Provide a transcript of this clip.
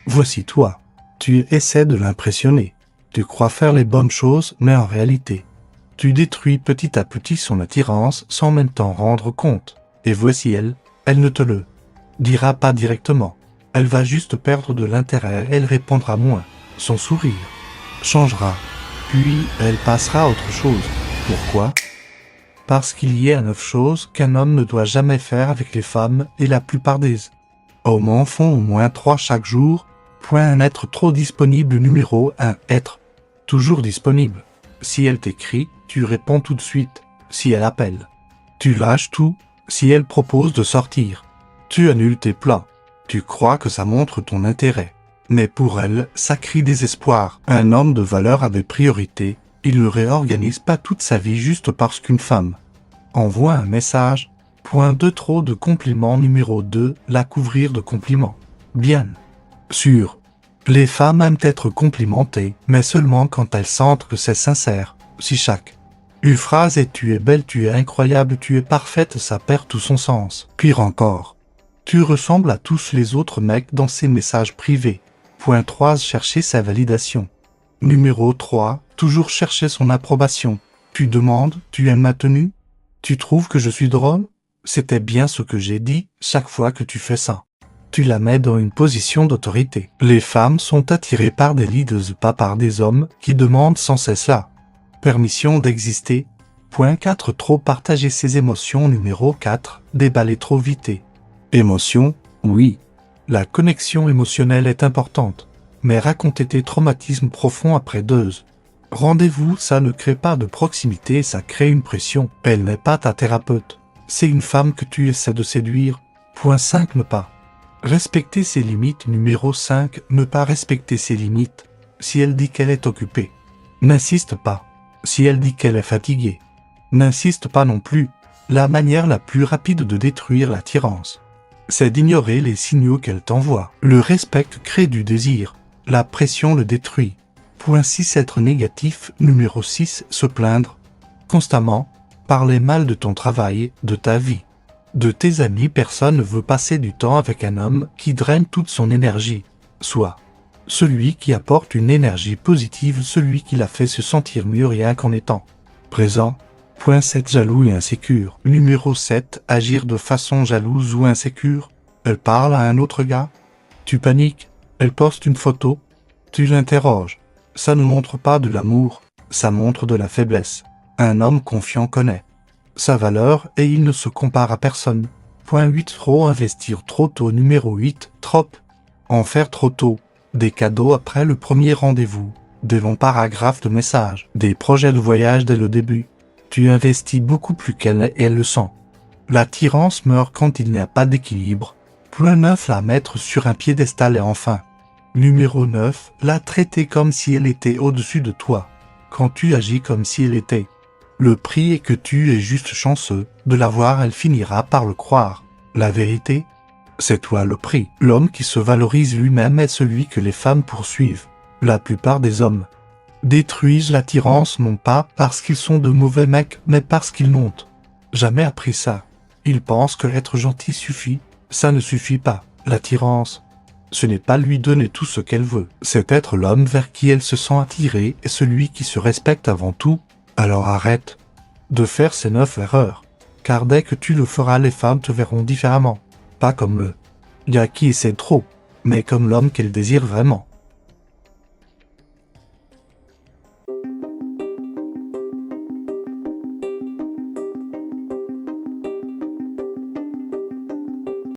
Voici toi. Tu essaies de l'impressionner. Tu crois faire les bonnes choses, mais en réalité, tu détruis petit à petit son attirance sans même t'en rendre compte. Et voici elle ne te le dira pas directement. Elle va juste perdre de l'intérêt, elle répondra moins. Son sourire changera. Puis elle passera à autre chose. Pourquoi ? Parce qu'il y a 9 choses qu'un homme ne doit jamais faire avec les femmes et la plupart des hommes en font au moins 3 chaque jour. Un être trop disponible. Numéro 1. Être toujours disponible. Si elle t'écrit, tu réponds tout de suite. Si elle appelle, tu lâches tout. Si elle propose de sortir, tu annules tes plans. Tu crois que ça montre ton intérêt. Mais pour elle, ça crie désespoir. Un homme de valeur a des priorités. Il ne réorganise pas toute sa vie juste parce qu'une femme envoie un message. Point 2. Trop de compliments. Numéro 2. La couvrir de compliments. Bien sûr, les femmes aiment être complimentées, mais seulement quand elles sentent que c'est sincère. Si chaque une phrase est « tu es belle, tu es incroyable, tu es parfaite », ça perd tout son sens. Pire encore, tu ressembles à tous les autres mecs dans ces messages privés. Point 3. Chercher sa validation. Numéro 3. Toujours chercher son approbation. Tu demandes « tu aimes ma tenue ? Tu trouves que je suis drôle ? C'était bien ce que j'ai dit. » Chaque fois que tu fais ça, tu la mets dans une position d'autorité. Les femmes sont attirées par des leaders, pas par des hommes qui demandent sans cesse la permission d'exister. Point 4. Trop partager ses émotions. Numéro 4. Déballer trop vite. Émotion, oui. La connexion émotionnelle est importante. Mais raconter tes traumatismes profonds après 2 rendez-vous, ça ne crée pas de proximité, ça crée une pression. Elle n'est pas ta thérapeute. C'est une femme que tu essaies de séduire. Point 5. Ne pas respecter ses limites. Numéro 5. Ne pas respecter ses limites. Si elle dit qu'elle est occupée, n'insiste pas. Si elle dit qu'elle est fatiguée, n'insiste pas non plus. La manière la plus rapide de détruire l'attirance, c'est d'ignorer les signaux qu'elle t'envoie. Le respect crée du désir. La pression le détruit. Point 6. Être négatif. Numéro 6. Se plaindre constamment. Parler mal de ton travail, de ta vie, de tes amis. Personne ne veut passer du temps avec un homme qui draine toute son énergie. Soit celui qui apporte une énergie positive, celui qui la fait se sentir mieux rien qu'en étant présent. Point 7. Jaloux et insécure. Numéro 7. Agir de façon jalouse ou insécure. Elle parle à un autre gars. Tu paniques. Elle poste une photo. Tu l'interroges. Ça ne montre pas de l'amour, ça montre de la faiblesse. Un homme confiant connaît sa valeur et il ne se compare à personne. Point 8. Trop investir trop tôt. Numéro 8. Trop en faire trop tôt. Des cadeaux après le premier rendez-vous, des longs paragraphes de messages, des projets de voyage dès le début. Tu investis beaucoup plus qu'elle et elle le sent. L'attirance meurt quand il n'y a pas d'équilibre. Point 9. La mettre sur un piédestal. Et enfin, numéro 9. La traiter comme si elle était au-dessus de toi. Quand tu agis comme si elle était, le prix est que tu es juste chanceux de la voir, elle finira par le croire. La vérité, c'est toi le prix. L'homme qui se valorise lui-même est celui que les femmes poursuivent. La plupart des hommes détruisent l'attirance non pas parce qu'ils sont de mauvais mecs, mais parce qu'ils n'ont jamais appris ça. Ils pensent que être gentil suffit. Ça ne suffit pas. L'attirance, ce n'est pas lui donner tout ce qu'elle veut. C'est être l'homme vers qui elle se sent attirée et celui qui se respecte avant tout. Alors arrête de faire ces 9 erreurs. Car dès que tu le feras, les femmes te verront différemment. Pas comme le gars qui essaie trop, mais comme l'homme qu'elles désirent vraiment.